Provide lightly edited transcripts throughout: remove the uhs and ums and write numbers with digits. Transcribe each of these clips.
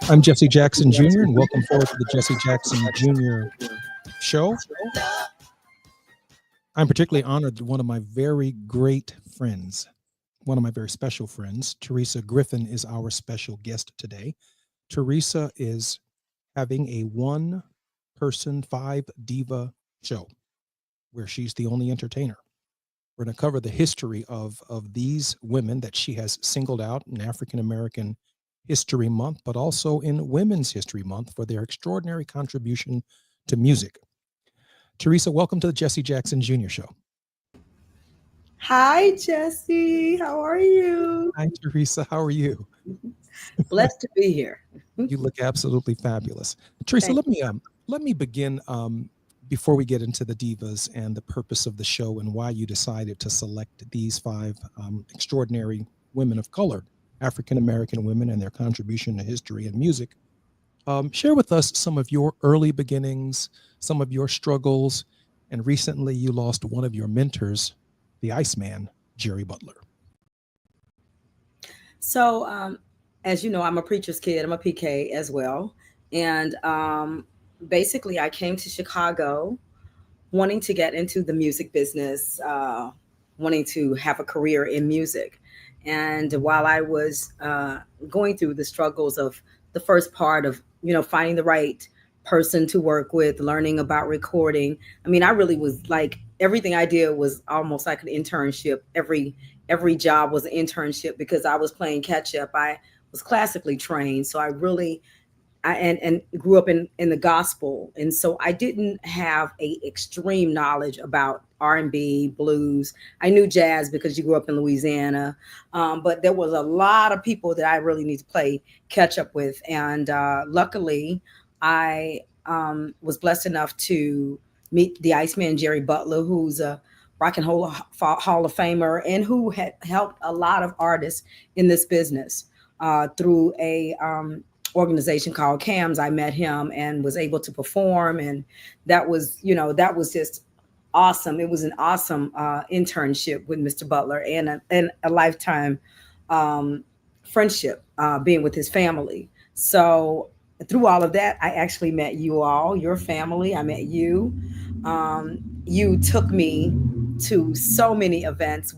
I'm Jesse Jackson Jr., and welcome forward to the Jesse Jackson Jr. show. I'm particularly honored that one of my very great friends, one of my very special friends, Teresa Griffin, is our special guest today. Teresa is having a one-person, five-diva show where she's the only entertainer. We're going to cover the history of these women that she has singled out in African American History Month, but also in Women's History Month for their extraordinary contribution to music. Teresa, welcome to the Jesse Jackson Jr. Show. Hi, Jesse. How are you? Hi, Teresa. How are you? Blessed to be here. You look absolutely fabulous. Teresa, Thank let me begin before we get into the divas and the purpose of the show and why you decided to select these five extraordinary women of color, African American women, and their contribution to history and music. Share with us some of your early beginnings, some of your struggles, and recently you lost one of your mentors, the Iceman, Jerry Butler. So, as you know, I'm a preacher's kid. I'm a PK as well. And basically, I came to Chicago wanting to get into the music business, wanting to have a career in music. And while I was going through the struggles of the first part of, finding the right person to work with, learning about recording, I mean, I really was like, everything I did was almost like an internship. Every job was an internship because I was playing catch up. I was classically trained, so I really and grew up in the gospel, and so I didn't have a extreme knowledge about R&B, blues. I knew jazz because you grew up in Louisiana, but there was a lot of people that I really need to play catch up with, and luckily I was blessed enough to meet the Iceman Jerry Butler, who's a Rock and Roll Hall of Famer and who had helped a lot of artists in this business through a organization called CAMS. I met him and was able to perform, and that was just awesome. It was an awesome internship with Mr. Butler and a lifetime friendship being with his family. So through all of that, I actually met you all, your family. I met you. You took me to so many events.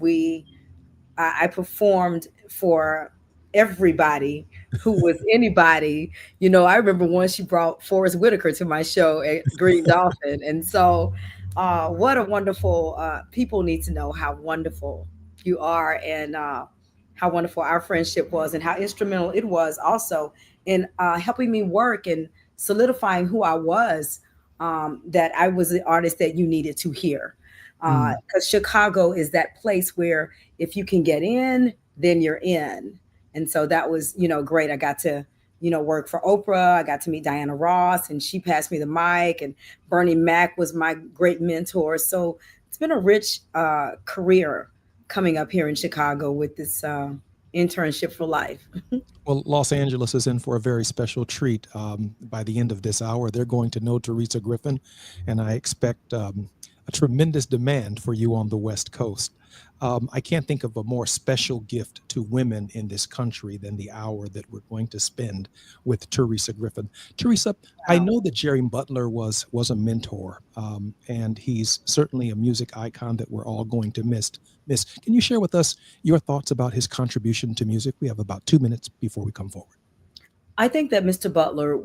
I performed for everybody who was anybody. I remember once she brought Forrest Whitaker to my show at Green Dolphin. And so what a wonderful people need to know how wonderful you are, and how wonderful our friendship was, and how instrumental it was also in helping me work and solidifying who I was, that I was the artist that you needed to hear. Because Chicago is that place where if you can get in, then you're in. And so that was, great. I got to, work for Oprah. I got to meet Diana Ross, and she passed me the mic, and Bernie Mac was my great mentor. So it's been a rich career coming up here in Chicago with this internship for life. Well, Los Angeles is in for a very special treat. By the end of this hour, they're going to know Teresa Griffin, and I expect a tremendous demand for you on the West Coast. I can't think of a more special gift to women in this country than the hour that we're going to spend with Teresa Griffin. Teresa, I know that Jerry Butler was a mentor, and he's certainly a music icon that we're all going to miss. Can you share with us your thoughts about his contribution to music? We have about 2 minutes before we come forward. I think that Mr. Butler,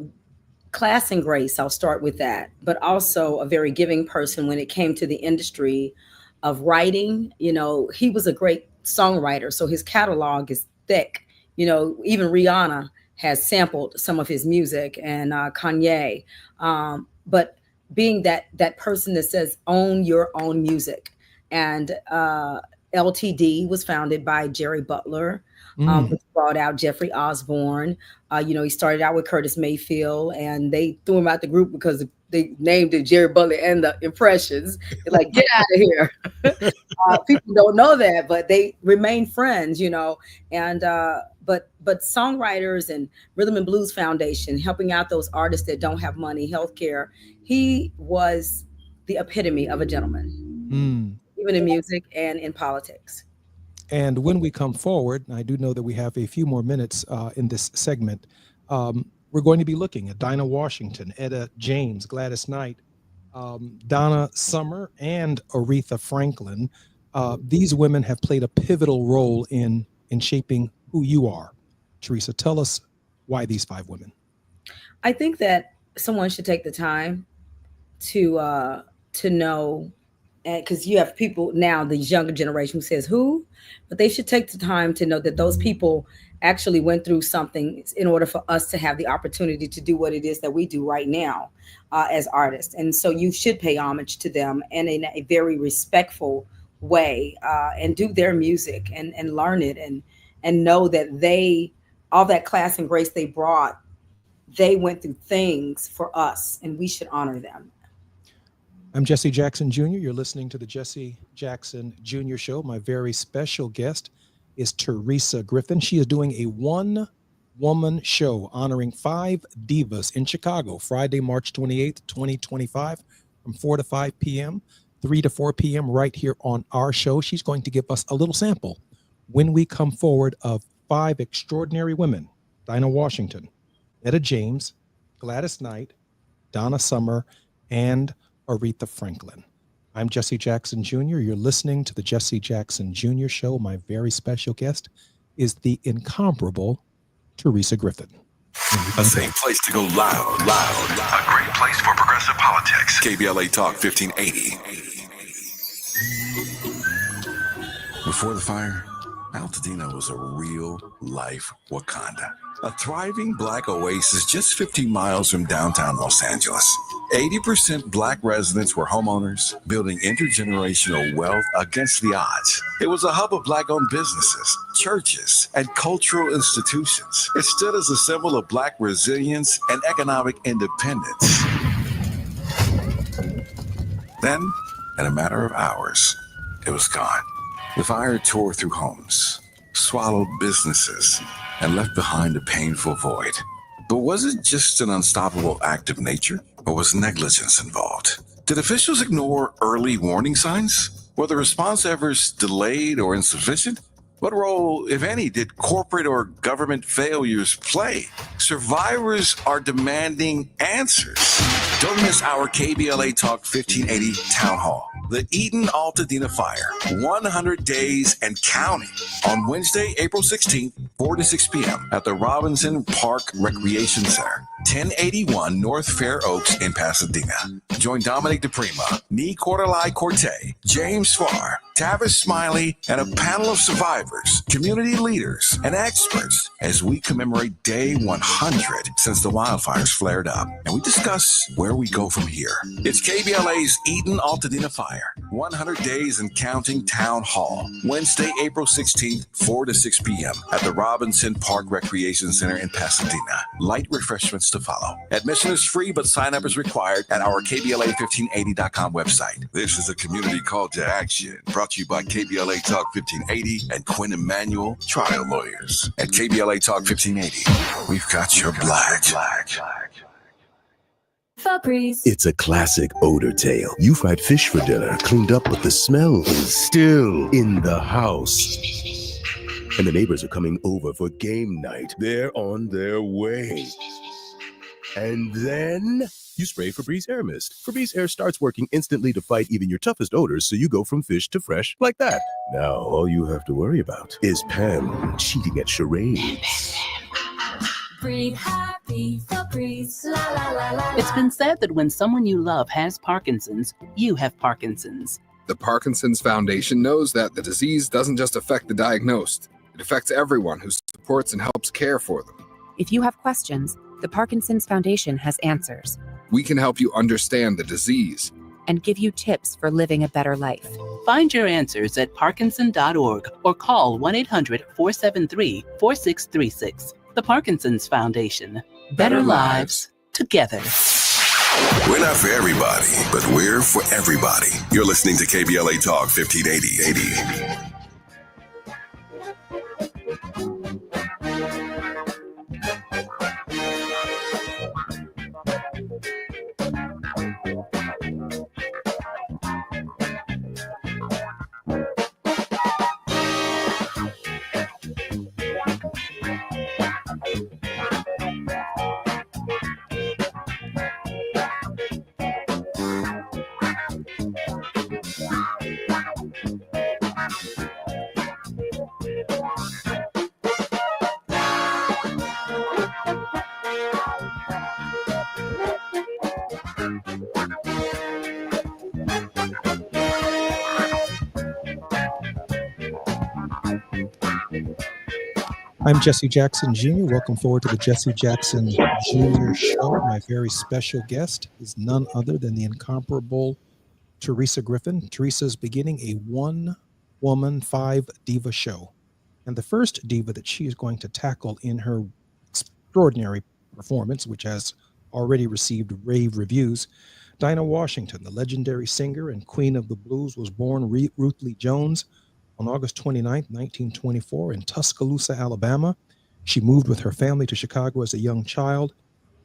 class and grace, I'll start with that, but also a very giving person when it came to the industry of writing. He was a great songwriter, so his catalog is thick. Even Rihanna has sampled some of his music, and Kanye. But being that person that says own your own music, and LTD was founded by Jerry Butler, which brought out Jeffrey Osborne. He started out with Curtis Mayfield, and they threw him out the group because they named it Jerry Butler and the Impressions. They're like, get out of here. People don't know that, but they remain friends, And but songwriters and Rhythm and Blues Foundation, helping out those artists that don't have money, healthcare. He was the epitome of a gentleman, even in music and in politics. And when we come forward, I do know that we have a few more minutes in this segment. we're going to be looking at Dinah Washington, Etta James, Gladys Knight, Donna Summer, and Aretha Franklin. These women have played a pivotal role in shaping who you are. Teresa, tell us why these five women. I think that someone should take the time to know, because you have people now, the younger generation, who says who, but they should take the time to know that those people actually went through something in order for us to have the opportunity to do what it is that we do right now as artists. And so you should pay homage to them and in a very respectful way, and do their music and learn it, and know that they, all that class and grace they brought, they went through things for us, and we should honor them. I'm Jesse Jackson Jr. You're listening to the Jesse Jackson Jr. Show. My very special guest is Teresa Griffin. She is doing a one-woman show honoring five divas in Chicago, Friday, March 28th, 2025, from 4 to 5 p.m., 3 to 4 p.m. right here on our show. She's going to give us a little sample when we come forward of five extraordinary women: Dinah Washington, Etta James, Gladys Knight, Donna Summer, and Aretha Franklin. I'm Jesse Jackson Jr. You're listening to the Jesse Jackson Jr. Show. My very special guest is the incomparable Teresa Griffin. A safe place to go loud. A great place for progressive politics. KBLA Talk 1580. Before the fire, Altadena was a real-life Wakanda. A thriving black oasis just 15 miles from downtown Los Angeles. 80% black residents were homeowners, building intergenerational wealth against the odds. It was a hub of black-owned businesses, churches, and cultural institutions. It stood as a symbol of black resilience and economic independence. Then, in a matter of hours, it was gone. The fire tore through homes, swallowed businesses, and left behind a painful void. But was it just an unstoppable act of nature, or was negligence involved? Did officials ignore early warning signs? Were the response efforts delayed or insufficient? What role, if any, did corporate or government failures play? Survivors are demanding answers. Don't miss our KBLA Talk 1580 Town Hall. The Eaton Altadena Fire, 100 days and counting, on Wednesday, April 16th, 4 to 6 p.m. at the Robinson Park Recreation Center, 1081 North Fair Oaks in Pasadena. Join Dominic DePrima, Nee Cordelai Corte, James Farr, Tavis Smiley, and a panel of survivors, community leaders, and experts as we commemorate day 100 since the wildfires flared up, and we discuss where we go from here. It's KBLA's Eaton Altadena Fire, 100 days and counting Town Hall, Wednesday, April 16th, 4 to 6 p.m. at the Robinson Park Recreation Center in Pasadena. Light refreshments to follow. Admission is free, but sign up is required at our KBLA1580.com website. This is a community call to action, brought to you by KBLA Talk 1580 and Quinn Emanuel Trial Lawyers. At KBLA Talk 1580, we've got your black. Febreze. It's a classic odor tale. You fried fish for dinner, cleaned up, but the smell is still in the house. And the neighbors are coming over for game night. They're on their way. And then you spray Febreze Air Mist. Febreze Air starts working instantly to fight even your toughest odors, so you go from fish to fresh like that. Now, all you have to worry about is Pam cheating at charades. Breathe happy, Febreze, la la la la. It's been said that when someone you love has Parkinson's, you have Parkinson's. The Parkinson's Foundation knows that the disease doesn't just affect the diagnosed. It affects everyone who supports and helps care for them. If you have questions, the Parkinson's Foundation has answers. We can help you understand the disease and give you tips for living a better life. Find your answers at parkinson.org or call 1-800-473-4636. The Parkinson's Foundation. Better lives together. We're not for everybody, but we're for everybody. You're listening to KBLA Talk 1580. I'm Jesse Jackson Jr. Welcome forward to the Jesse Jackson Jr. Show. My very special guest is none other than the incomparable Teresa Griffin. Teresa's beginning a one woman, five diva show. And the first diva that she is going to tackle in her extraordinary performance, which has already received rave reviews, Dinah Washington, the legendary singer and queen of the blues, was born Ruth Lee Jones on August 29, 1924, in Tuscaloosa, Alabama. She moved with her family to Chicago as a young child.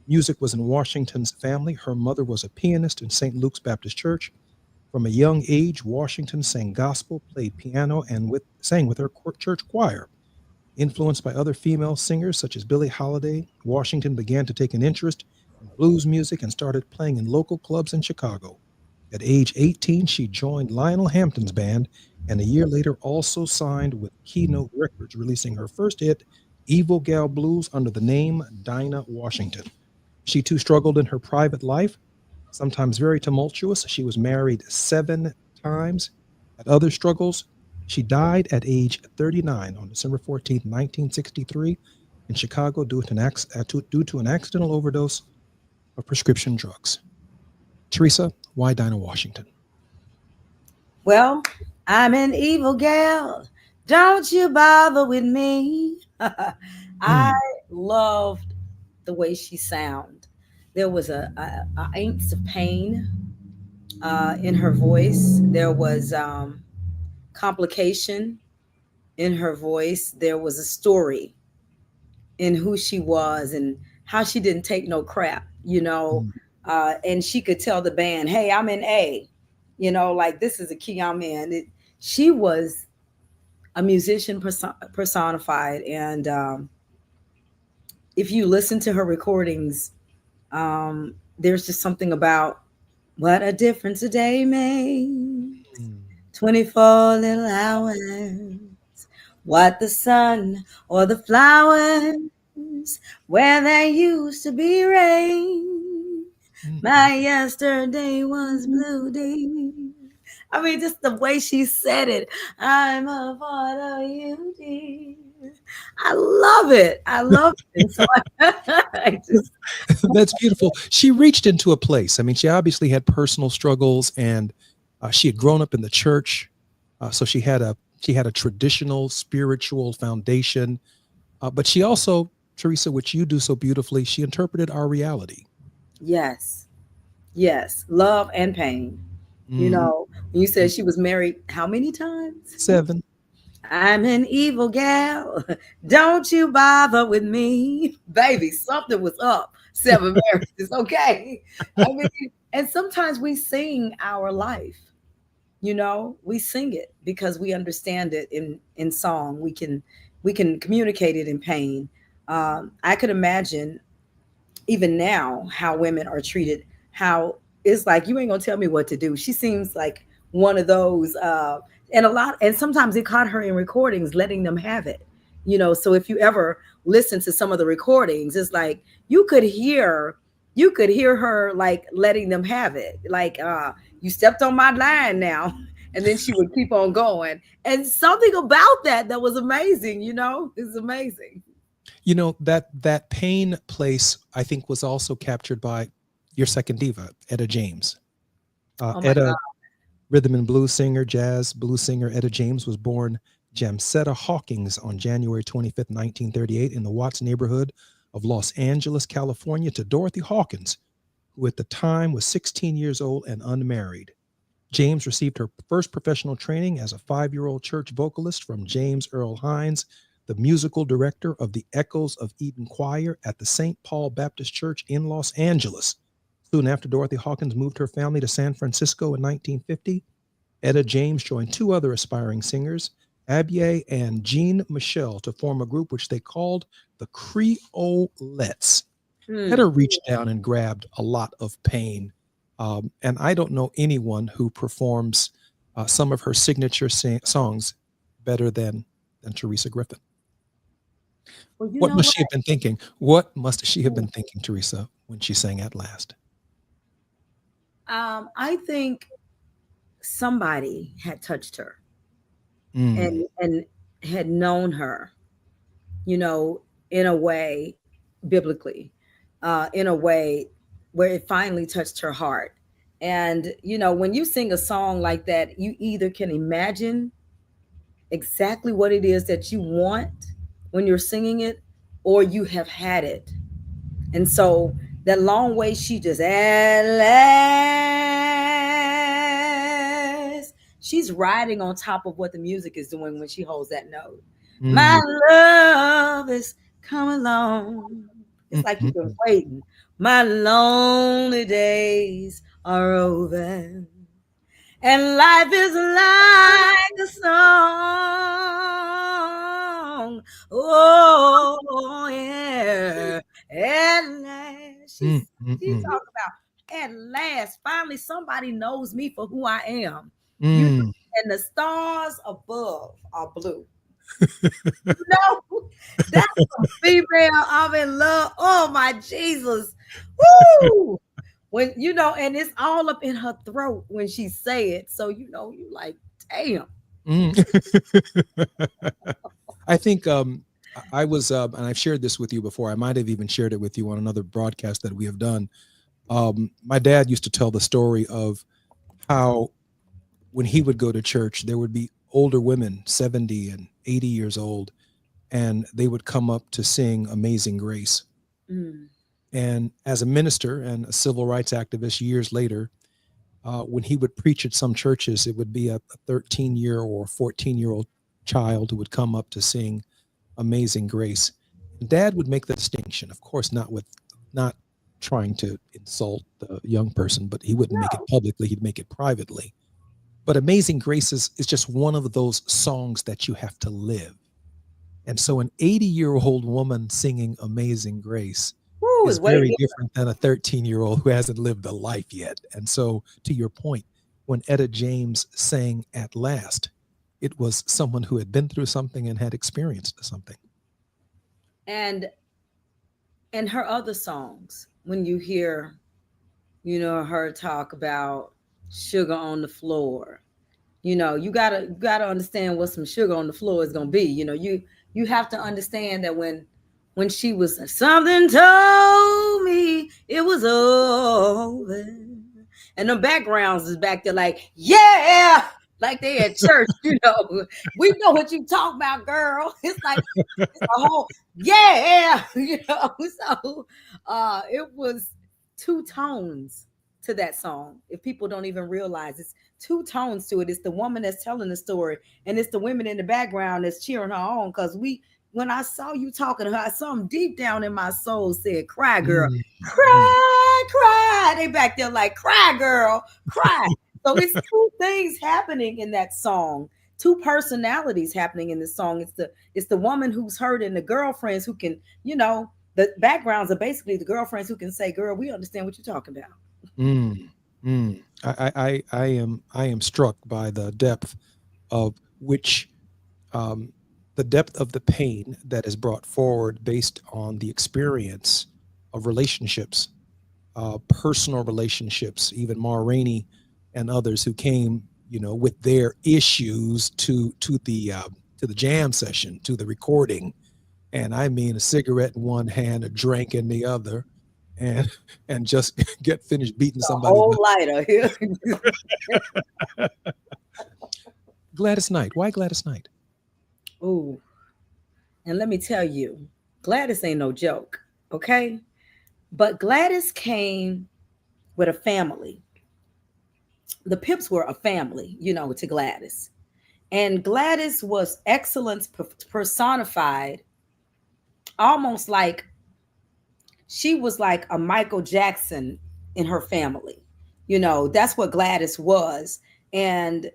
Music was in Washington's family. Her mother was a pianist in St. Luke's Baptist Church. From a young age, Washington sang gospel, played piano, and sang with her church choir. Influenced by other female singers such as Billie Holiday, Washington began to take an interest in blues music and started playing in local clubs in Chicago. At age 18, she joined Lionel Hampton's band and a year later also signed with Keynote Records, releasing her first hit, Evil Gal Blues, under the name Dinah Washington. She too struggled in her private life, sometimes very tumultuous. She was married 7 times. Had other struggles. She died at age 39 on December 14th, 1963, in Chicago due to an accidental overdose of prescription drugs. Teresa, why Dinah Washington? Well, I'm an evil gal. Don't you bother with me. I loved the way she sounded. There was a ounce of pain in her voice. There was complication in her voice. There was a story in who she was and how she didn't take no crap, and she could tell the band, hey, I'm in A, like this is a key I'm in. She was a musician personified. And if you listen to her recordings, there's just something about what a difference a day makes. 24 little hours. What the sun or the flowers where there used to be rain. My yesterday was blue day. I mean, just the way she said it. I'm a part of you, dear. I love it. I love it. And so I just That's beautiful. She reached into a place. I mean, she obviously had personal struggles, and she had grown up in the church, so she had a traditional spiritual foundation. But she also, Teresa, which you do so beautifully, she interpreted our reality. yes, yes, love and pain. Mhm. When you said she was married how many times? 7. I'm an evil gal. Don't you bother with me. Baby, something was up. 7 marriages, okay? I mean, and sometimes we sing our life. We sing it because we understand it in song. We can communicate it in pain. I could imagine even now how women are treated, how it's like you ain't gonna tell me what to do. She seems like one of those and sometimes it caught her in recordings letting them have it. So if you ever listen to some of the recordings, it's like you could hear her like letting them have it, like you stepped on my line now. And then she would keep on going, and something about that was amazing. It's amazing. That pain place, I think, was also captured by your second diva, Etta James. Oh my Etta, God. rhythm and blues singer, jazz blues singer Etta James was born Jamsetta Hawkins on January 25th, 1938, in the Watts neighborhood of Los Angeles, California, to Dorothy Hawkins, who at the time was 16 years old and unmarried. James received her first professional training as a 5-year-old church vocalist from James Earl Hines, the musical director of the Echoes of Eden Choir at the St. Paul Baptist Church in Los Angeles. Soon after Dorothy Hawkins moved her family to San Francisco in 1950, Etta James joined two other aspiring singers, Abye and Jean Michel, to form a group which they called the Creolettes. Hmm. Etta reached down and grabbed a lot of pain. And I don't know anyone who performs some of her signature songs better than Teresa Griffin. Well, you What know must what? she have been thinking? What must she have been thinking, Teresa, when she sang At Last? I think somebody had touched her Mm, and had known her you know, in a way, biblically, in a way where it finally touched her heart. And, you know, when you sing a song like that, you either can imagine exactly what it is that you want when you're singing it, or you have had it. And so that long way she just at last, she's riding on top of what the music is doing when she holds that note. My love is come along. It's like you've been waiting. My lonely days are over. And life is like a song. Oh, yeah. At last. She's talking about at last. Finally, somebody knows me for who I am. You know, and the stars above are blue. That's a female I'm in love. Oh my Jesus. Woo! When you know, and it's all up in her throat when she say it. So you know, you like, damn. I think I was, and I've shared this with you before. I might have even shared it with you on another broadcast that we have done. My dad used to tell the story of how when he would go to church, there would be older women, 70 and 80 years old, and they would come up to sing Amazing Grace. And as a minister and a civil rights activist years later, when he would preach at some churches, it would be a 13-year or 14-year-old child who would come up to sing Amazing Grace. Dad would make the distinction, of course, not trying to insult the young person, but he wouldn't make it publicly, he'd make it privately. But Amazing Grace is just one of those songs that you have to live. And so an 80-year-old woman singing Amazing Grace is very different than a 13-year-old who hasn't lived a life yet. And so, to your point, when Etta James sang At Last, it was someone who had been through something and had experienced something. And her other songs, when you hear, you know, her talk about sugar on the floor, you know, you gotta understand what some sugar on the floor is gonna be. You know, you have to understand that when she was something told me it was over, and the backgrounds is back there like, yeah, like they at church, you know. We know what you talk about, girl. It's like it's a whole yeah, you know. So it was two tones to that song. If people don't even realize, it's two tones to it. It's the woman that's telling the story, and it's the women in the background that's cheering her on. Because when I saw you talking to her, something deep down in my soul said, cry, girl. Cry, cry. They back there like, cry, girl, cry. So it's two things happening in that song, two personalities happening in the song. It's the woman who's hurt and the girlfriends who can, you know, the backgrounds are basically the girlfriends who can say, girl, we understand what you're talking about. I am struck by the depth of which the depth of the pain that is brought forward based on the experience of relationships, personal relationships, even Ma Rainey and others who came, you know, with their issues to the jam session, to the recording. And I mean, a cigarette in one hand, a drink in the other, and just get finished beating somebody. Whole lighter here. Gladys Knight. Why Gladys Knight? Ooh. And let me tell you, Gladys ain't no joke, okay? But Gladys came with a family. The Pips were a family, you know, to Gladys. And Gladys was excellence personified, almost like she was like a Michael Jackson in her family. You know, that's what Gladys was. And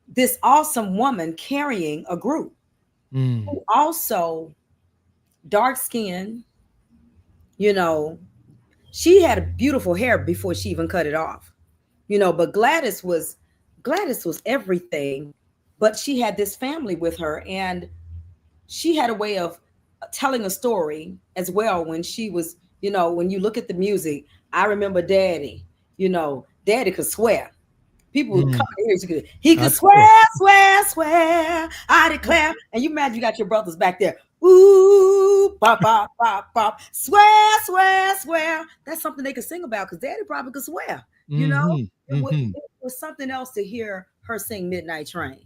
this awesome woman carrying a group who also dark skin, you know, she had beautiful hair before she even cut it off, you know, but Gladys was everything, but she had this family with her, and she had a way of telling a story as well. When she was, you know, when you look at the music, I remember Daddy, you know, Daddy could swear. People would Mm. come in here. He could I swear, swear, swear. I declare. And you imagine you got your brothers back there. Ooh, pop, pop, pop, pop. Swear, swear, swear. That's something they could sing about because Daddy probably could swear. You know, Mhm. it was something else to hear her sing Midnight Train.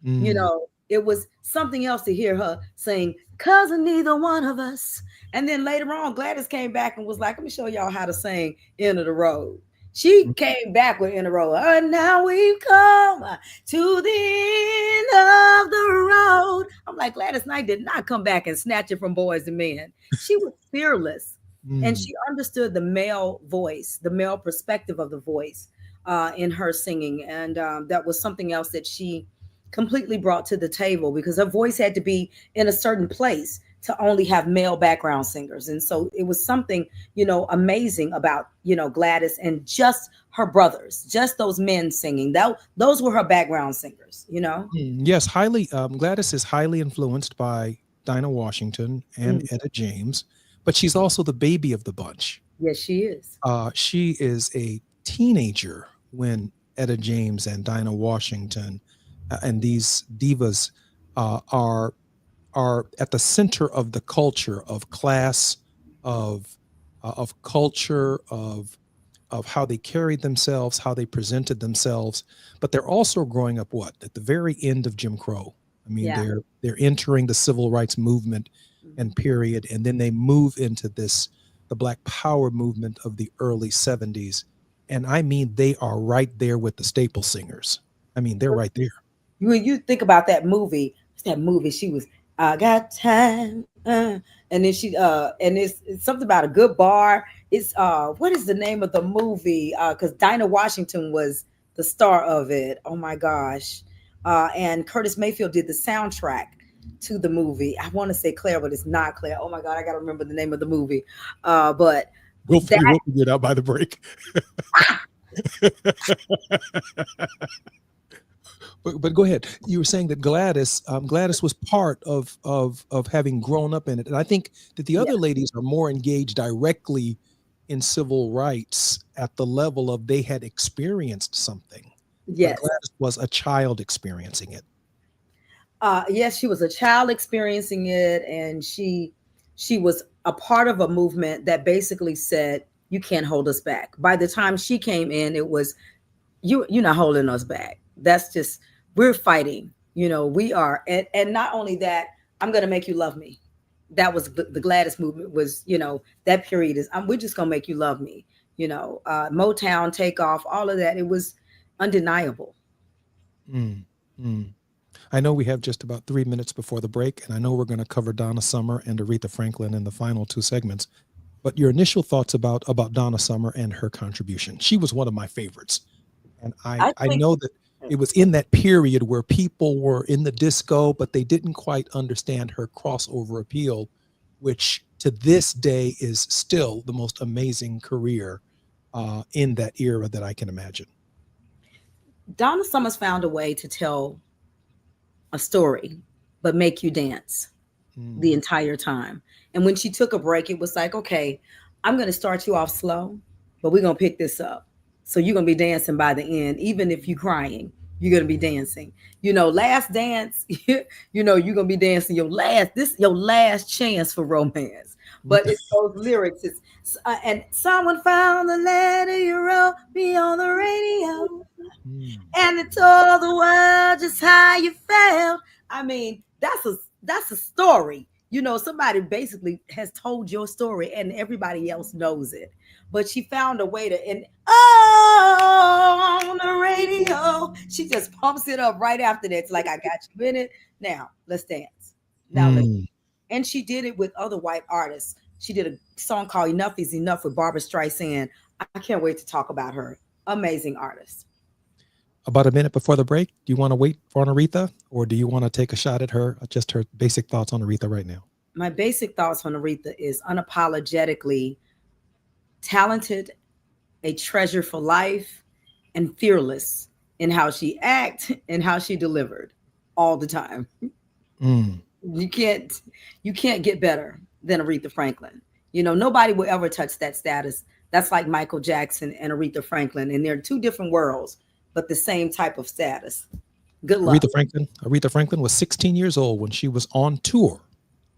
You Mm. know, it was something else to hear her sing, "Cousin Neither One of Us." And then later on, Gladys came back and was like, "Let me show y'all how to sing End of the Road." She came back with End of the Road. And now we've come to the end of the road. I'm like, Gladys Knight did not come back and snatch it from Boys and Men. She was fearless. And Mm. she understood the male voice, the male perspective of the voice in her singing. And that was something else that she completely brought to the table because her voice had to be in a certain place to only have male background singers. And so it was something, amazing about, Gladys and just her brothers, just those men singing. Those were her background singers, Yes, highly. Gladys is highly influenced by Dinah Washington and Mm. Etta James, but she's also the baby of the bunch. Yes, she is. She is a teenager when Etta James and Dinah Washington and these divas are at the center of the culture of class, of culture, of how they carried themselves, how they presented themselves. But they're also growing up what at the very end of Jim Crow. I mean, Yeah. they're entering the civil rights movement and period, and then they move into the Black Power movement of the early 70s. And I mean, they are right there with the staple singers. I mean, they're right there. When you think about that movie, she was, "I got time," and then and it's something about a good bar. It's what is the name of the movie? Because Dinah Washington was the star of it. Oh my gosh. And Curtis Mayfield did the soundtrack to the movie. I want to say Claire, but it's not Claire. Oh my God, I gotta remember the name of the movie. But We'll that figure it out by the break. But go ahead. You were saying that Gladys was part of having grown up in it, and I think that the other yeah, ladies are more engaged directly in civil rights at the level of they had experienced something, but yes. Gladys was a child experiencing it. Yes, she was a child experiencing it, and she was a part of a movement that basically said, "You can't hold us back." By the time she came in, it was, "You're not holding us back. That's just, we're fighting. We are." And not only that, "I'm gonna make you love me." That was the Gladys movement. Was, that period is, we're just gonna make you love me. Motown, Takeoff, all of that. It was undeniable. Mm, mm. I know we have just about 3 minutes before the break, and I know we're going to cover Donna Summer and Aretha Franklin in the final two segments. But your initial thoughts about Donna Summer and her contribution? She was one of my favorites, and I I think know that it was in that period where people were in the disco, but they didn't quite understand her crossover appeal, which to this day is still the most amazing career in that era that I can imagine. Donna Summers found a way to tell a story, but make you dance the Mm. entire time. And when she took a break, it was like, "Okay, I'm going to start you off slow, but we're going to pick this up. So you're going to be dancing by the end, even if you're crying, you're going to be dancing. Last dance, you're going to be dancing your last chance for romance." But it's those lyrics. It's and someone found the letter you wrote me on the radio, Mm. and it told the world just how you felt. I mean, that's a story. Somebody basically has told your story, and everybody else knows it. But she found a way to, and on the radio, she just pumps it up right after that. It's like, "I got you in it. Now let's dance. Now let's." Mm. And she did it with other white artists. She did a song called "Enough Is Enough" with Barbara Streisand. I can't wait to talk about her. Amazing artist. About a minute before the break, do you want to wait for Aretha, or do you want to take a shot at her? Just her basic thoughts on Aretha right now. My basic thoughts on Aretha is unapologetically talented, a treasure for life, and fearless in how she acted and how she delivered all the time. Mm. You can't get better than Aretha Franklin. Nobody will ever touch that status. That's like Michael Jackson and Aretha Franklin, and they're two different worlds. but the same type of status. Good luck. Aretha Franklin was 16 years old when she was on tour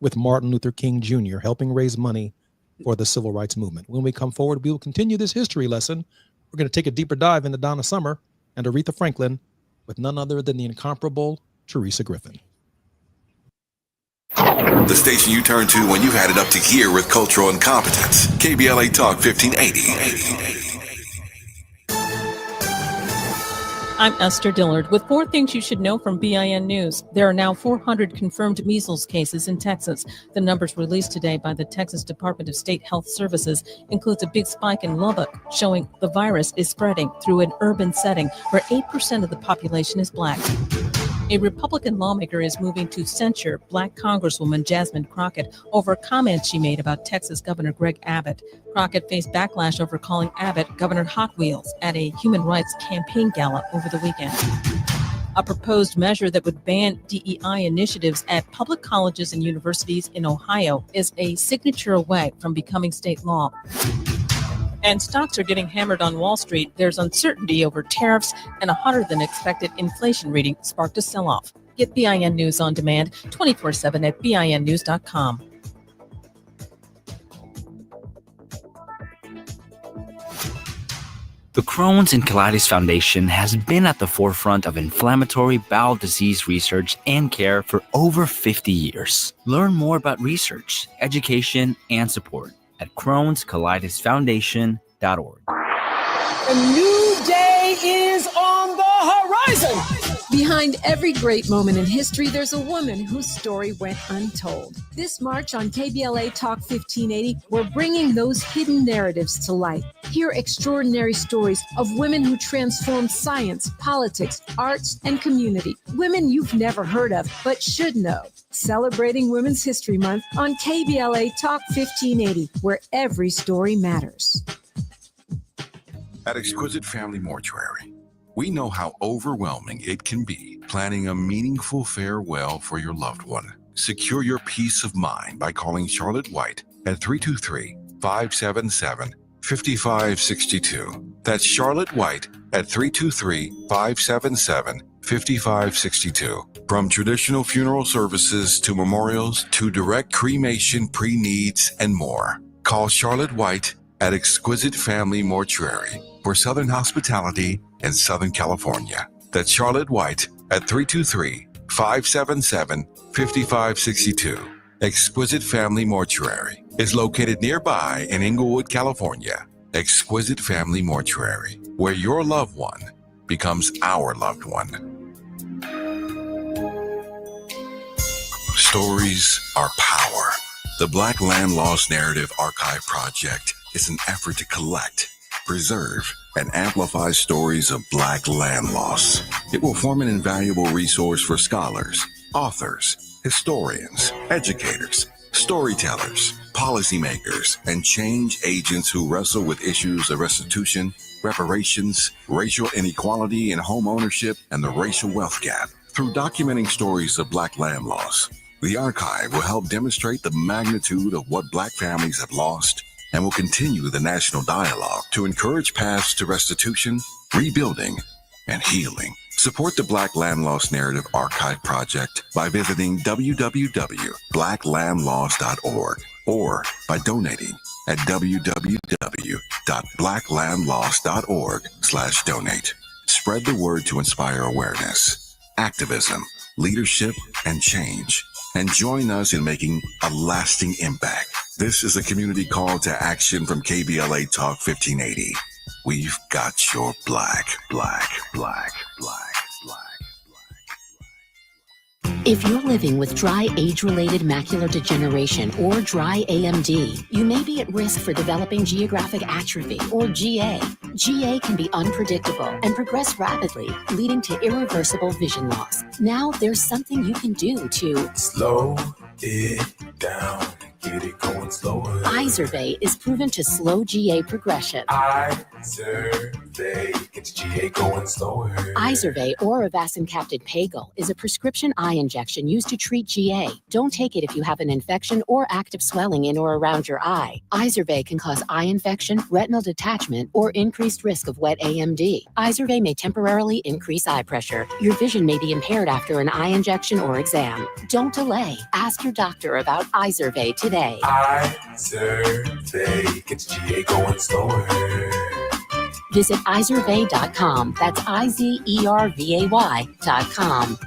with Martin Luther King Jr., helping raise money for the civil rights movement. When we come forward, we will continue this history lesson. We're going to take a deeper dive into Donna Summer and Aretha Franklin with none other than the incomparable Teresa Griffin. The station you turn to when you've had it up to here with cultural incompetence. KBLA Talk 1580. I'm Esther Dillard with 4 things you should know from BIN News. There are now 400 confirmed measles cases in Texas. The numbers released today by the Texas Department of State Health Services includes a big spike in Lubbock, showing the virus is spreading through an urban setting where 8% of the population is Black. A Republican lawmaker is moving to censure Black Congresswoman Jasmine Crockett over comments she made about Texas Governor Greg Abbott. Crockett faced backlash over calling Abbott Governor Hot Wheels at a human rights campaign gala over the weekend. A proposed measure that would ban DEI initiatives at public colleges and universities in Ohio is a signature away from becoming state law. And stocks are getting hammered on Wall Street. There's uncertainty over tariffs, and a hotter than expected inflation reading sparked a sell-off. Get BIN News on demand 24/7 at BINnews.com. The Crohn's and Colitis Foundation has been at the forefront of inflammatory bowel disease research and care for over 50 years. Learn more about research, education, and support at Crohn'sColitisFoundation.org. A new day is on the horizon. Behind every great moment in history, there's a woman whose story went untold. This March on KBLA Talk 1580, we're bringing those hidden narratives to light. Hear extraordinary stories of women who transformed science, politics, arts, and community. Women you've never heard of, but should know. Celebrating Women's History Month on KBLA Talk 1580, where every story matters. At Exquisite Family Mortuary, we know how overwhelming it can be planning a meaningful farewell for your loved one. Secure your peace of mind by calling Charlotte White at 323-577-5562. That's Charlotte White at 323-577-5562. From traditional funeral services to memorials to direct cremation, pre-needs, and more. Call Charlotte White at Exquisite Family Mortuary for Southern hospitality in Southern California. That's Charlotte White at 323-577-5562. Exquisite Family Mortuary is located nearby in Inglewood, California. Exquisite Family Mortuary, where your loved one becomes our loved one. Stories are power. The Black Land Lost Narrative Archive Project is an effort to collect, preserve, and amplify stories of Black land loss. It will form an invaluable resource for scholars, authors, historians, educators, storytellers, policymakers, and change agents who wrestle with issues of restitution, reparations, racial inequality in home ownership, and the racial wealth gap. Through documenting stories of Black land loss, the archive will help demonstrate the magnitude of what Black families have lost and will continue the national dialogue to encourage paths to restitution, rebuilding, and healing. Support the Black Land Lost Narrative Archive Project by visiting www.blacklandlost.org or by donating at www.blacklandlost.org/donate. Spread the word to inspire awareness, activism, leadership, and change. And join us in making a lasting impact. This is a community call to action from KBLA Talk 1580. We've got your black. If you're living with dry age-related macular degeneration or dry AMD, you may be at risk for developing geographic atrophy or GA. GA can be unpredictable and progress rapidly, leading to irreversible vision loss. Now there's something you can do to slow it down. get it going slower. Izervay is proven to slow GA progression. Izervay gets GA going slower. Izervay or avacincaptad Pagel is a prescription eye injection used to treat GA. Don't take it if you have an infection or active swelling in or around your eye. Izervay can cause eye infection, retinal detachment, or increased risk of wet AMD. Izervay may temporarily increase eye pressure. Your vision may be impaired after an eye injection or exam. Don't delay. Ask your doctor about Izervay today. Izervay gets GA going slower. Visit Izervay.com. That's IZERVAY.com.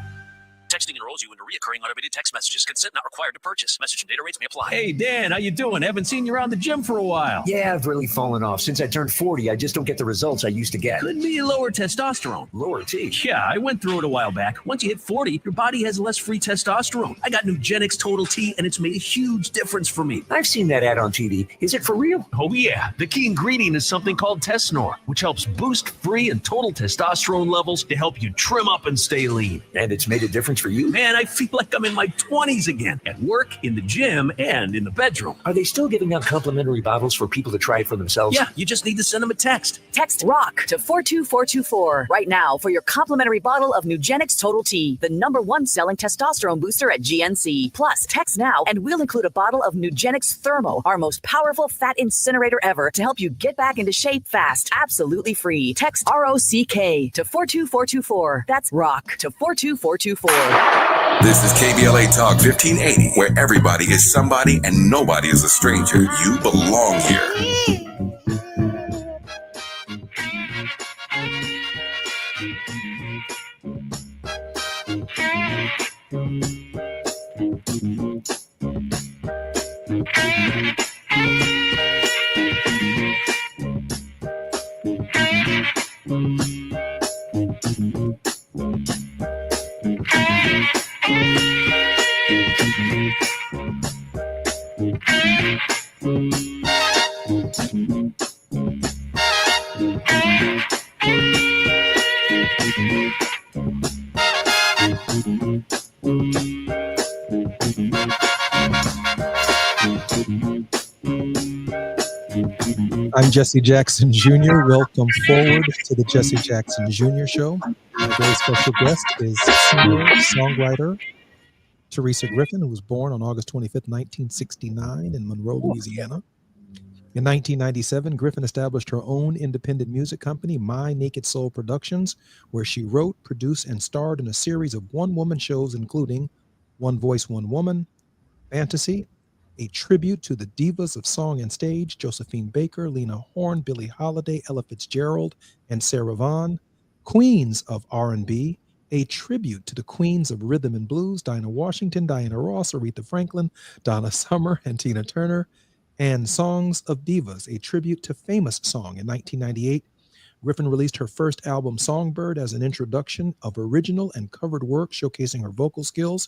Texting enrolls you into recurring automated text messages. Consent not required to purchase. Message and data rates may apply. Hey, Dan, how you doing? Haven't seen you around the gym for a while. Yeah, I've really fallen off. Since I turned 40, I just don't get the results I used to get. Could be lower testosterone. Lower T? Yeah, I went through it a while back. Once you hit 40, your body has less free testosterone. I got Nugenix Total T, and it's made a huge difference for me. I've seen that ad on TV. Is it for real? Oh, yeah. The key ingredient is something called Tesnor, which helps boost free and total testosterone levels to help you trim up and stay lean. And it's made a difference for you? Man, I feel like I'm in my 20s again, at work, in the gym, and in the bedroom. Are they still giving out complimentary bottles for people to try it for themselves? Yeah, you just need to send them a text. Text ROCK to 42424 right now for your complimentary bottle of Nugenix Total T, the #1 selling testosterone booster at GNC. Plus, text now and we'll include a bottle of Nugenix Thermo, our most powerful fat incinerator ever, to help you get back into shape fast, absolutely free. Text ROCK to 42424. That's ROCK to 42424. This is KBLA Talk 1580, where everybody is somebody and nobody is a stranger. You belong here. I'm Jesse Jackson Jr. Welcome forward to the Jesse Jackson Jr. Show. My very special guest is singer-songwriter Teresa Griffin, who was born on August 25th, 1969 in Monroe, Louisiana. In 1997, Griffin established her own independent music company, My Naked Soul Productions, where she wrote, produced, and starred in a series of one-woman shows, including One Voice, One Woman, Fantasy, a tribute to the divas of song and stage, Josephine Baker, Lena Horne, Billie Holiday, Ella Fitzgerald, and Sarah Vaughan, Queens of R&B, a tribute to the queens of rhythm and blues, Dinah Washington, Diana Ross, Aretha Franklin, Donna Summer, and Tina Turner, and Songs of Divas, a tribute to famous song. In 1998, Griffin released her first album, Songbird, as an introduction of original and covered work showcasing her vocal skills.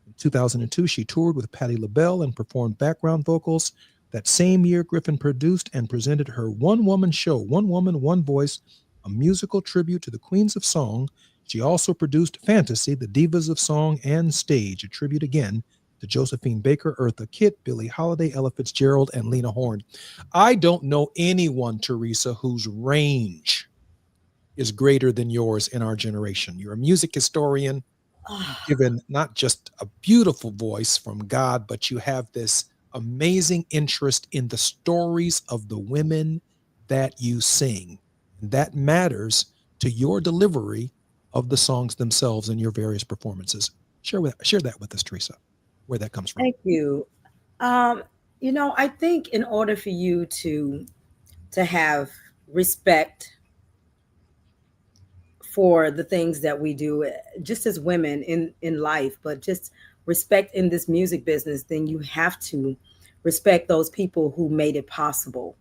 In 2002, she toured with Patti LaBelle and performed background vocals. That same year, Griffin produced and presented her one-woman show, One Woman, One Voice, a musical tribute to the queens of song. She also produced Fantasy, the divas of song and stage, a tribute again to Josephine Baker, Eartha Kitt, Billie Holiday, Ella Fitzgerald, and Lena Horne. I don't know anyone, Teresa, whose range is greater than yours in our generation. You're a music historian, given not just a beautiful voice from God, but you have this amazing interest in the stories of the women that you sing. That matters to your delivery of the songs themselves in your various performances. Share that with us, Teresa, where that comes from. Thank you. I think in order for you to have respect for the things that we do, just as women in life, but just respect in this music business, then you have to respect those people who made it possible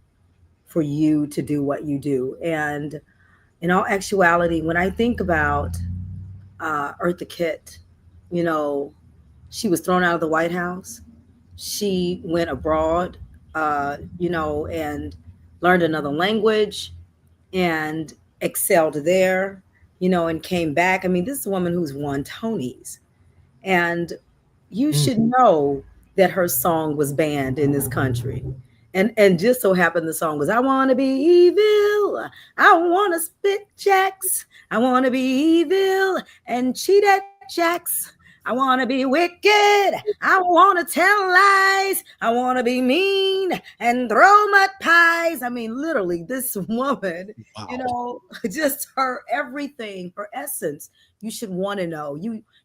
for you to do what you do. And in all actuality, when I think about Eartha Kitt, she was thrown out of the White House. She went abroad, and learned another language and excelled there, and came back. I mean, this is a woman who's won Tonys. And you should know that her song was banned in this country. And just so happened the song was I want to be evil. I want to spit jacks. I want to be evil and cheat at jacks. I want to be wicked. I want to tell lies. I want to be mean and throw mud pies. I mean, literally, this woman, just her everything, her essence. You should want to know.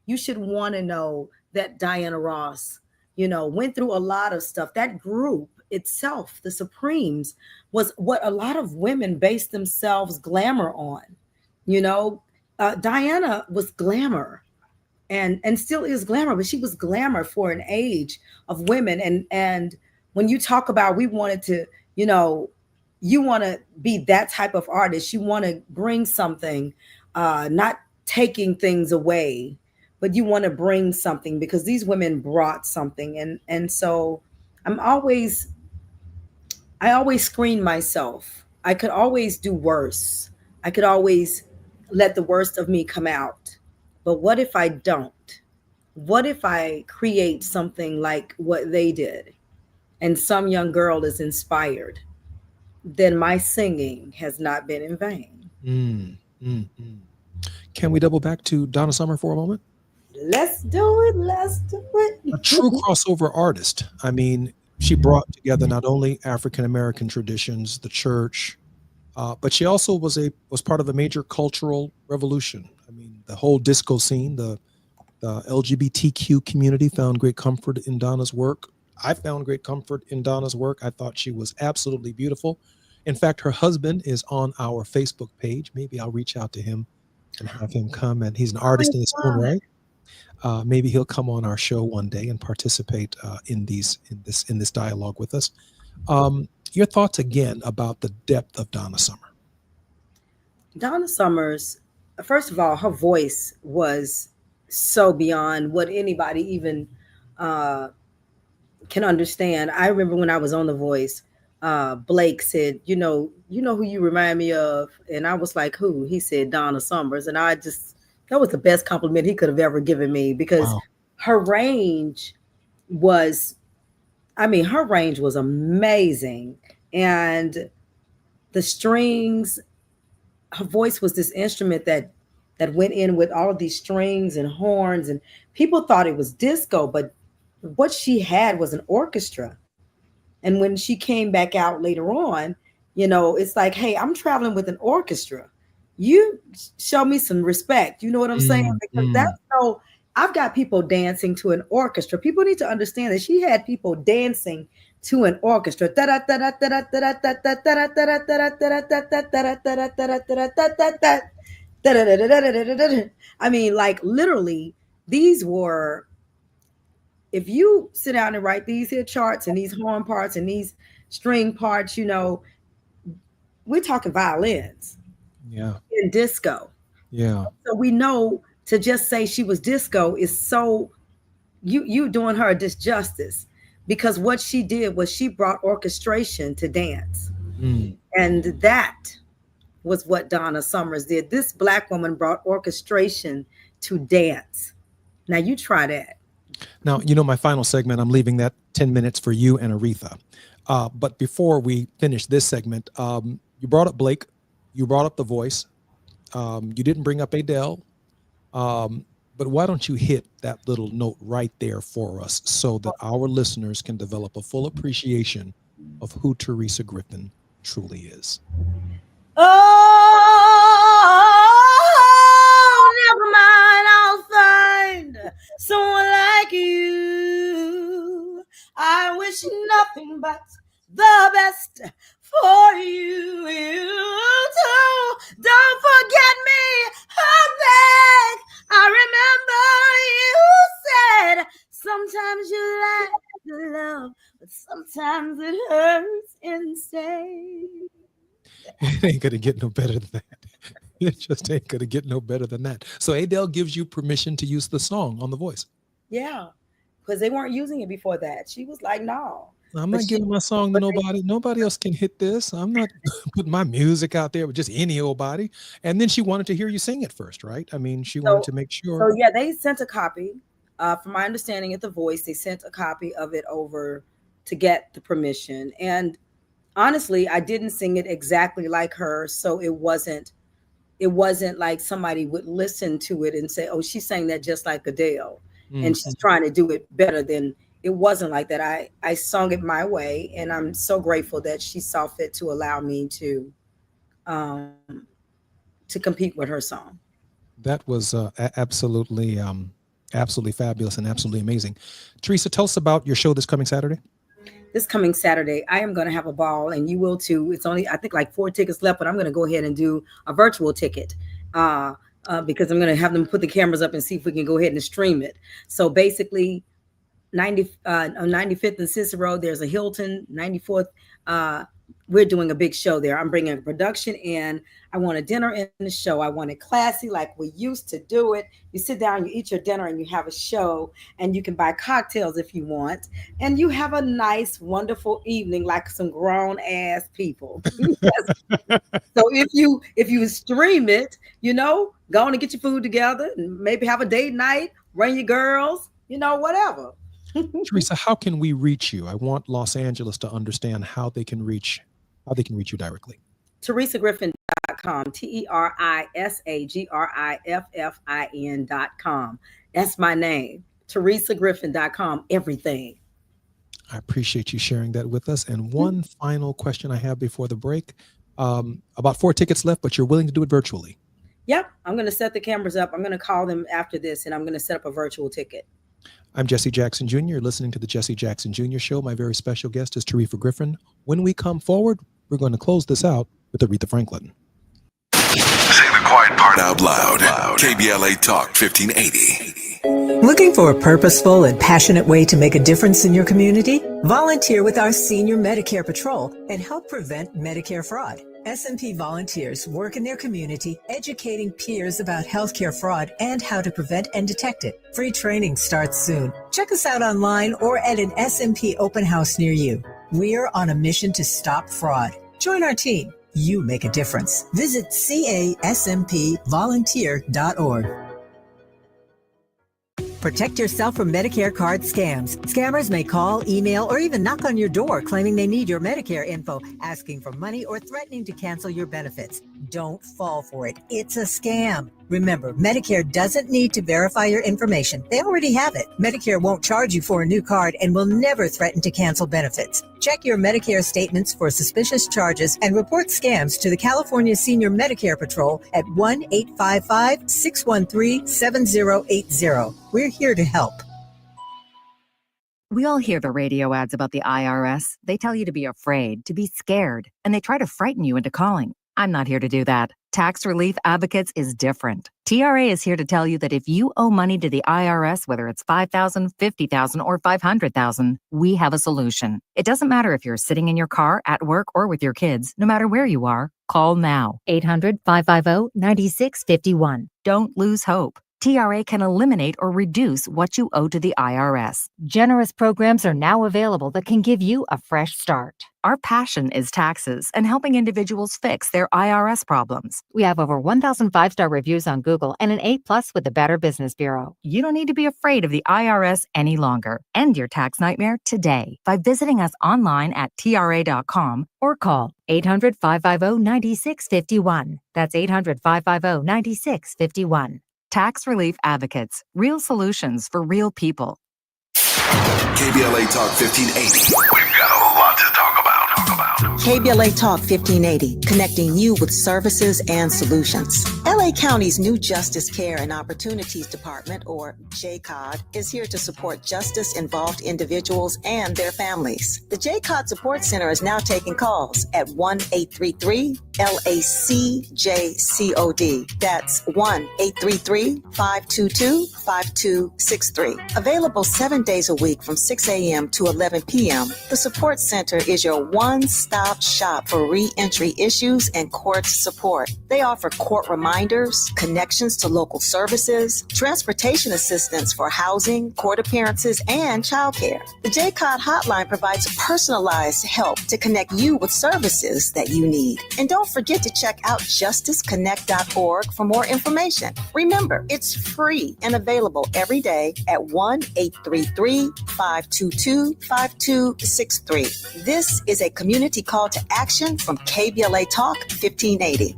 You should want to know that Diana Ross, went through a lot of stuff. That group itself, the Supremes, was what a lot of women based themselves glamour on. Diana was glamour and still is glamour, but she was glamour for an age of women. And when you talk about we wanted to, you want to be that type of artist, you want to bring something, not taking things away, but you want to bring something because these women brought something. And so I always screen myself. I could always do worse. I could always let the worst of me come out. But what if I don't? What if I create something like what they did and some young girl is inspired? Then my singing has not been in vain. Can we double back to Donna Summer for a moment? Let's do it. Let's do it. A true crossover artist. I mean, she brought together not only African-American traditions, the church, but she also was part of a major cultural revolution. I mean, the whole disco scene, the LGBTQ community found great comfort in Donna's work. I found great comfort in Donna's work. I thought she was absolutely beautiful. In fact, her husband is on our Facebook page. Maybe I'll reach out to him and have him come. And he's an artist in his own right. Maybe he'll come on our show one day and participate in this dialogue with us. Your thoughts again about the depth of Donna Summer. Donna Summers, first of all, her voice was so beyond what anybody even can understand. I remember when I was on The Voice, Blake said, you know who you remind me of? And I was like, who? He said, Donna Summers. And that was the best compliment he could have ever given me because her range was amazing. And the strings, her voice was this instrument that went in with all of these strings and horns, and people thought it was disco, but what she had was an orchestra. And when she came back out later on, it's like, hey, I'm traveling with an orchestra. You show me some respect. You know what I'm saying? Because that's so I've got people dancing to an orchestra. People need to understand that she had people dancing to an orchestra. I mean, like literally, these were, if you sit down and write these here charts and these horn parts and these string parts, we're talking violins. Yeah. In disco. Yeah. So we know to just say she was disco is so you doing her a disjustice, because what she did was she brought orchestration to dance. And that was what Donna Summers did. This Black woman brought orchestration to dance. Now you try that. Now, my final segment, I'm leaving that 10 minutes for you and Aretha. But before we finish this segment, you brought up Blake, you brought up The Voice. You didn't bring up Adele. But why don't you hit that little note right there for us so that our listeners can develop a full appreciation of who Teresa Griffin truly is? Oh, never mind, I'll find someone like you. I wish nothing but the best for you. You too. Don't forget me. I'm back. I remember you said sometimes you like the love, but sometimes it hurts instead. It ain't gonna get no better than that. It just ain't gonna get no better than that. So Adele gives you permission to use the song on The Voice. Yeah, because they weren't using it before that. She was like, no. I'm not giving my song to nobody. Nobody else can hit this. I'm not putting my music out there with just any old body. And then she wanted to hear you sing it first, right? I mean, she wanted to make sure. So yeah, they sent a copy from my understanding at The Voice, they sent a copy of it over to get the permission. And honestly, I didn't sing it exactly like her, so it wasn't like somebody would listen to it and say, "Oh, she sang that just like Adele," and she's trying to do it better than. It wasn't like that. I sung it my way, and I'm so grateful that she saw fit to allow me to compete with her song. That was absolutely fabulous and absolutely amazing. Teresa, tell us about your show this coming Saturday. This coming Saturday, I am going to have a ball, and you will too. It's only, I think, like 4 tickets left, but I'm going to go ahead and do a virtual ticket because I'm going to have them put the cameras up and see if we can go ahead and stream it. So basically, 95th and Cicero, there's a Hilton. 94th, we're doing a big show there. I'm bringing a production in. I want a dinner in the show. I want it classy like we used to do it. You sit down, you eat your dinner, and you have a show, and you can buy cocktails if you want, and you have a nice, wonderful evening like some grown ass people. So if you stream it, go on and get your food together, and maybe have a date night, bring your girls, whatever. Teresa, how can we reach you? I want Los Angeles to understand how they can reach you directly. TeresaGriffin.com, TeresaGriffin.com. That's my name. TeresaGriffin.com, everything. I appreciate you sharing that with us. And one final question I have before the break. About 4 tickets left, but you're willing to do it virtually. Yep. I'm going to set the cameras up. I'm going to call them after this, and I'm going to set up a virtual ticket. I'm Jesse Jackson Jr. You're listening to the Jesse Jackson Jr. Show. My very special guest is Teresa Griffin. When we come forward, we're going to close this out with Aretha Franklin. Say the quiet part out loud. KBLA Talk 1580. Looking for a purposeful and passionate way to make a difference in your community? Volunteer with our Senior Medicare Patrol and help prevent Medicare fraud. S&P volunteers work in their community educating peers about healthcare fraud and how to prevent and detect it. Free training starts soon. Check us out online or at an S&P open house near you. We're on a mission to stop fraud. Join our team. You make a difference. Visit caspvolunteer.org. Protect yourself from Medicare card scams. Scammers may call, email, or even knock on your door claiming they need your Medicare info, asking for money or threatening to cancel your benefits. Don't fall for it. It's a scam. Remember, Medicare doesn't need to verify your information. They already have it. Medicare won't charge you for a new card and will never threaten to cancel benefits. Check your Medicare statements for suspicious charges and report scams to the California Senior Medicare Patrol at 1-855-613-7080. We're here to help. We all hear the radio ads about the IRS. They tell you to be afraid, to be scared, and they try to frighten you into calling. I'm not here to do that. Tax Relief Advocates is different. TRA is here to tell you that if you owe money to the IRS, whether it's $5,000, $50,000, or $500,000, we have a solution. It doesn't matter if you're sitting in your car, at work, or with your kids. No matter where you are, call now. 800-550-9651. Don't lose hope. TRA can eliminate or reduce what you owe to the IRS. Generous programs are now available that can give you a fresh start. Our passion is taxes and helping individuals fix their IRS problems. We have over 1,000 5-star reviews on Google and an A+ with the Better Business Bureau. You don't need to be afraid of the IRS any longer. End your tax nightmare today by visiting us online at TRA.com or call 800-550-9651. That's 800-550-9651. Tax Relief Advocates. Real solutions for real people. KBLA Talk 1580. We've got a lot to talk about. KBLA Talk 1580, connecting you with services and solutions. LA County's new Justice Care and Opportunities Department, or JCOD, is here to support justice-involved individuals and their families. The JCOD Support Center is now taking calls at 1-833-LACJCOD. That's 1-833-522-5263. Available 7 days a week from 6 a.m. to 11 p.m., the Support Center is your one-stop shop for re-entry issues and court support. They offer court reminders, vendors, connections to local services, transportation assistance for housing, court appearances, and childcare. The JCOD hotline provides personalized help to connect you with services that you need. And don't forget to check out justiceconnect.org for more information. Remember, it's free and available every day at 1-833-522-5263. This is a community call to action from KBLA Talk 1580.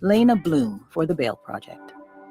Lena Bloom for the Bail Project.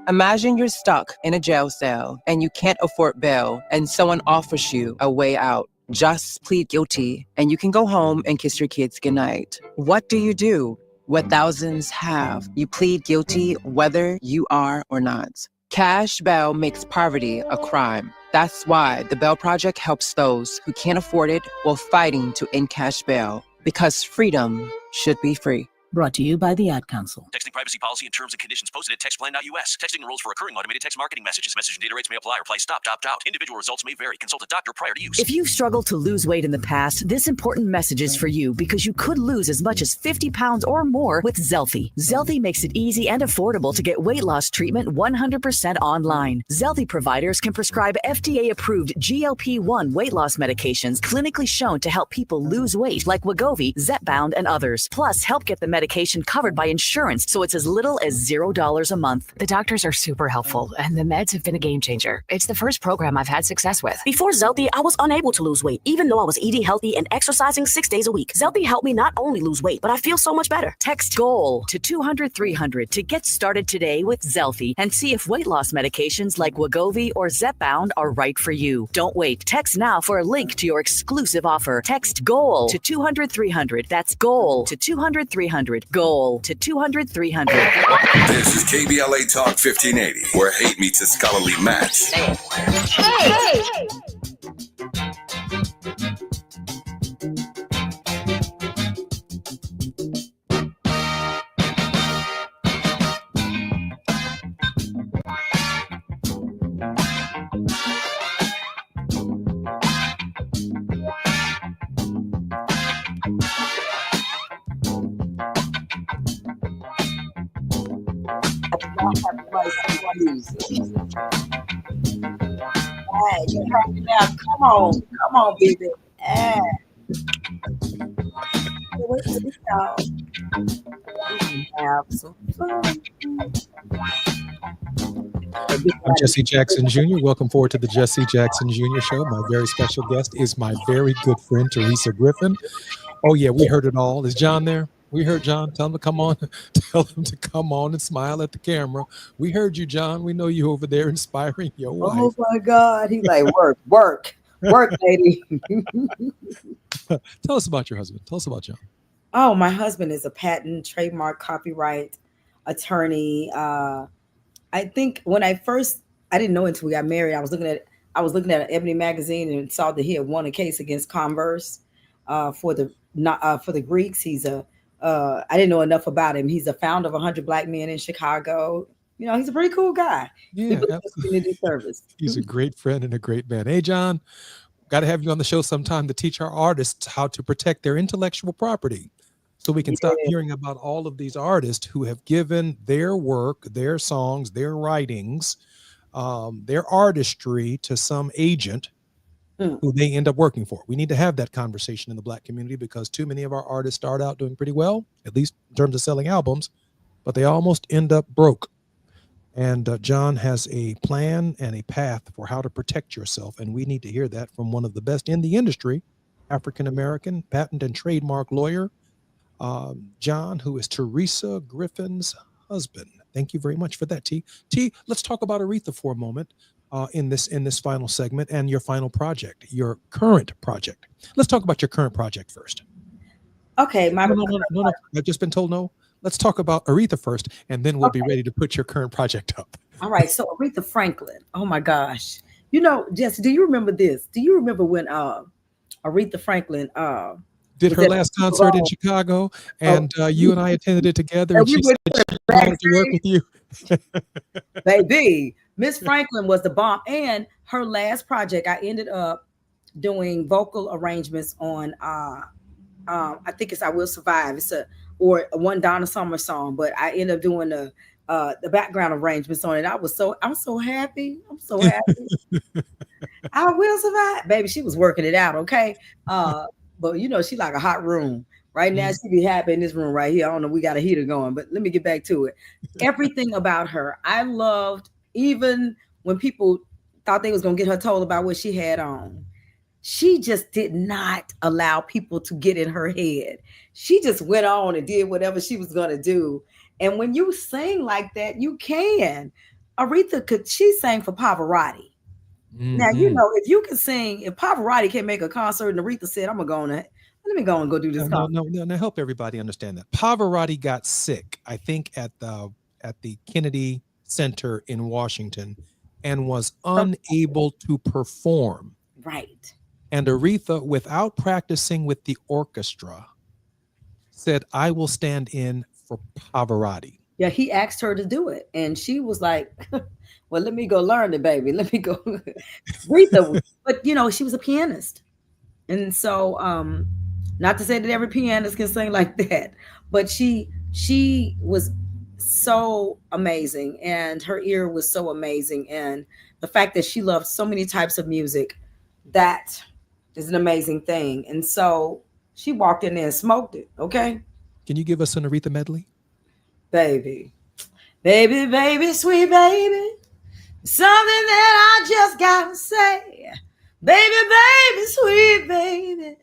Imagine you're stuck in a jail cell and you can't afford bail and someone offers you a way out. Just plead guilty and you can go home and kiss your kids goodnight. What do? What thousands have. You plead guilty whether you are or not. Cash bail makes poverty a crime. That's why the Bail Project helps those who can't afford it while fighting to end cash bail. Because freedom should be free. Brought to you by the Ad Council. Texting privacy policy and terms and conditions posted at textplan.us. Texting enrolls for recurring automated text marketing messages. Message and data rates may apply. Reply stop, opt out. Individual results may vary. Consult a doctor prior to use. If you've struggled to lose weight in the past, this important message is for you because you could lose as much as 50 pounds or more with Zelfie. Zelfie makes it easy and affordable to get weight loss treatment 100% online. Zelfie providers can prescribe FDA-approved GLP-1 weight loss medications clinically shown to help people lose weight like Wegovy, Zepbound, and others. Plus, help get the medication covered by insurance, so it's as little as $0 a month. The doctors are super helpful, and the meds have been a game changer. It's the first program I've had success with. Before Zelfie, I was unable to lose weight, even though I was eating healthy and exercising 6 days a week. Zelfie helped me not only lose weight, but I feel so much better. Text GOAL to 200-300 to get started today with Zelfie and see if weight loss medications like Wegovy or Zepbound are right for you. Don't wait. Text now for a link to your exclusive offer. Text GOAL to 200-300. That's GOAL to 200-300. GOAL to 200-300. This is KBLA Talk 1580, where hate meets a scholarly match. Hey! Hey, you heard me now. Come on, baby. Hey. What's this, y'all? We can have some fun. I'm Jesse Jackson Jr. Welcome forward to the Jesse Jackson Jr. Show. My very special guest is my very good friend, Teresa Griffin. Oh, yeah, we heard it all. Is John there? We heard John. Tell him to come on. Tell him to come on and smile at the camera. We heard you, John. We know you over there inspiring your wife. Oh, my God. He's like, work, lady. Tell us about your husband. Tell us about John. Oh, my husband is a patent, trademark, copyright attorney. I think when I didn't know until we got married. I was looking at an Ebony magazine and saw that he had won a case against Converse for the Greeks. I didn't know enough about him. He's a founder of 100 Black Men in Chicago. You know, he's a pretty cool guy. Yeah, community service. He's a great friend and a great man. Hey, John, got to have you on the show sometime to teach our artists how to protect their intellectual property, so we can stop hearing about all of these artists who have given their work, their songs, their writings, their artistry to some agent who they end up working for. We need to have that conversation in the Black community, because too many of our artists start out doing pretty well, at least in terms of selling albums, but they almost end up broke. And John has a plan and a path for how to protect yourself, and we need to hear that from one of the best in the industry, African-American patent and trademark lawyer, John, who is Teresa Griffin's husband. Thank you very much for that, T. T, let's talk about Aretha for a moment in this final segment and your final project, your current project. Let's talk about your current project first. Okay, no. I've just been told no. Let's talk about Aretha first, and then we'll be ready to put your current project up. All right, so Aretha Franklin. Oh my gosh. You know, Jesse, do you remember this? Do you remember when Aretha Franklin did her last concert in Chicago, and you and I attended it together, and she said she wanted to work with you. Baby, Miss Franklin was the bomb, and her last project, I ended up doing vocal arrangements on I think it's I Will Survive. It's or one Donna Summer song, but I ended up doing the background arrangements on it. I'm so happy. I'm so happy. I will survive. Baby, she was working it out, okay? But she like a hot room. Right now, she be happy in this room right here. I don't know, we got a heater going, but let me get back to it. Everything about her, I loved, even when people thought they was gonna get her told about what she had on. She just did not allow people to get in her head. She just went on and did whatever she was gonna do. And when you sing like that, you can. She sang for Pavarotti. Now, if you can sing, if Pavarotti can make a concert and Aretha said, I'm going to go on that, let me go and go do this concert. No, help everybody understand that. Pavarotti got sick, I think, at the Kennedy Center in Washington and was unable to perform. Right. And Aretha, without practicing with the orchestra, said, I will stand in for Pavarotti. Yeah, he asked her to do it. And she was like, well, let me go learn it, baby. Let me go. Aretha, but she was a pianist. And so, not to say that every pianist can sing like that, but she was so amazing, and her ear was so amazing. And the fact that she loved so many types of music, that is an amazing thing. And so she walked in there and smoked it. Okay. Can you give us an Aretha medley? Baby, baby, baby, sweet baby. Something that I just gotta say. Baby, baby, sweet baby.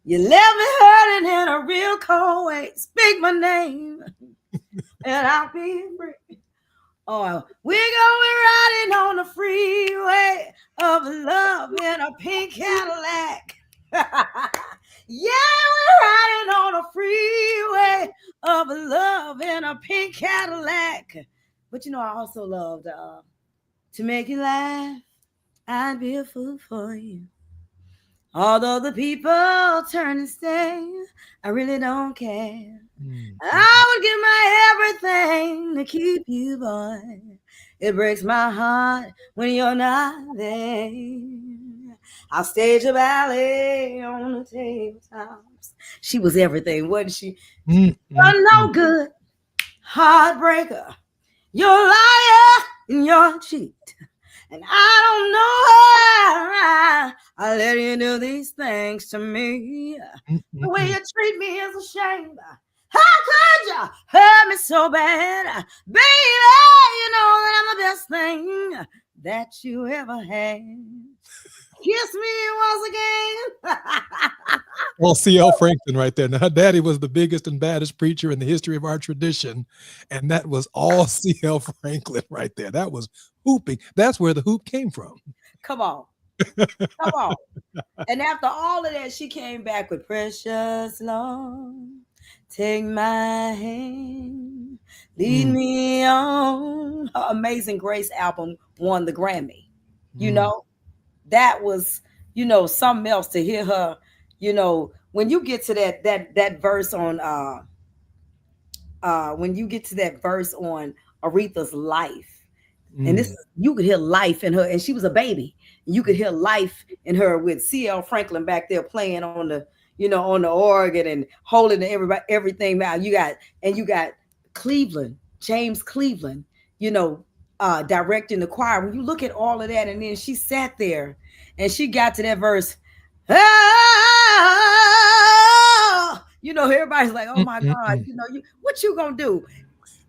You left me hurting in a real cold way. Speak my name and I'll be free. Oh, we're going riding on the freeway of love in a pink Cadillac. Yeah, we're riding on a freeway of love in a pink Cadillac. But I also loved to make you laugh. I'd be a fool for you. Although the people turn and stay, I really don't care. I would give my everything to keep you, boy. It breaks my heart when you're not there. I'll stage a ballet on the tabletops. She was everything, wasn't she? You're no good, heartbreaker. You're a liar and you're a cheat. And I don't know why I let you do these things to me. The way you treat me is a shame. How could you hurt me so bad? Baby, you know that I'm the best thing that you ever had. Kiss me once again. Well, C.L. Franklin right there. Now, her daddy was the biggest and baddest preacher in the history of our tradition. And that was all C.L. Franklin right there. That was hooping. That's where the hoop came from. Come on. Come on. And after all of that, she came back with Precious Lord. Take my hand. Lead me on. Her Amazing Grace album won the Grammy. That was, something else to hear her, when you get to that verse on Aretha's life. And this, you could hear life in her, and she was a baby. You could hear life in her with C.L. Franklin back there playing on the, on the organ and holding everything out. You got Cleveland, James Cleveland, directing the choir. When you look at all of that, and then she sat there and she got to that verse. Everybody's like, oh my God, what you gonna do?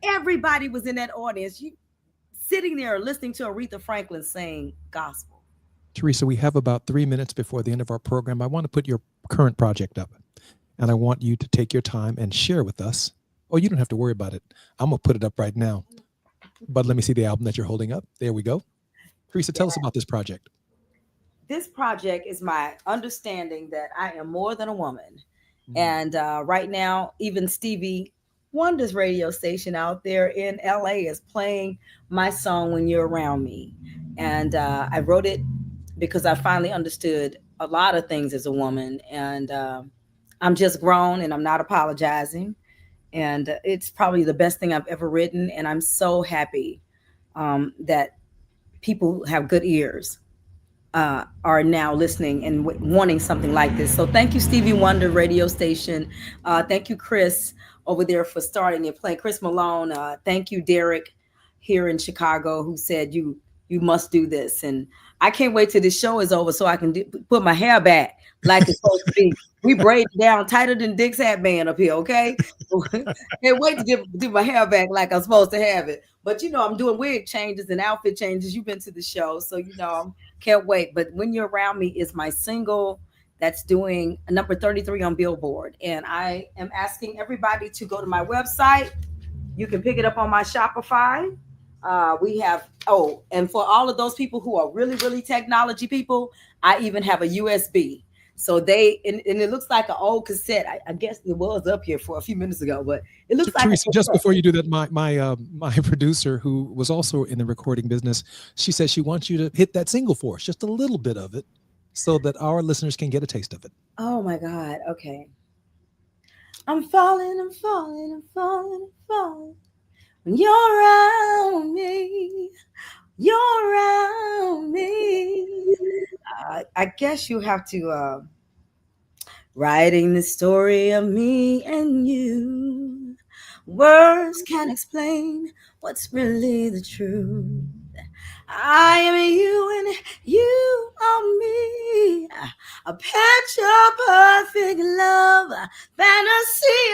Everybody was in that audience. Sitting there listening to Aretha Franklin sing gospel. Teresa, we have about 3 minutes before the end of our program. I want to put your current project up, and I want you to take your time and share with us. Oh, you don't have to worry about it. I'm going to put it up right now. But let me see the album that you're holding up. There we go. Teresa, tell us about this project. This project is my understanding that I am more than a woman. And right now, even Stevie Wonder's radio station out there in LA is playing my song When You're Around Me. And I wrote it because I finally understood a lot of things as a woman. And I'm just grown, and I'm not apologizing. And it's probably the best thing I've ever written. And I'm so happy that people have good ears. are now listening and wanting something like this. So thank you, Stevie Wonder radio station. Thank you, Chris, over there for starting and playing. Chris Malone. Thank you, Derek, here in Chicago, who said you must do this. And I can't wait till this show is over so I can put my hair back like it's supposed to be. We braid it down tighter than Dick's hat band up here, okay? Can't wait to do my hair back like I'm supposed to have it. But I'm doing wig changes and outfit changes. You've been to the show, so I'm can't wait. But When You're Around Me is my single that's doing number 33 on Billboard. And I am asking everybody to go to my website. You can pick it up on my Shopify. We have, and for all of those people who are really, really technology people, I even have a USB. So and it looks like an old cassette. I guess it was up here for a few minutes ago, but it looks like Teresa, just before you do that, my producer, who was also in the recording business, she said she wants you to hit that single for us, just a little bit of it, so that our listeners can get a taste of it. Oh my God. Okay. I'm falling, I'm falling, I'm falling, I'm falling. When you're around me, you're around me. I guess you have to writing the story of me and you. Words can't explain what's really the truth. I am you and you are me. A picture perfect love, fantasy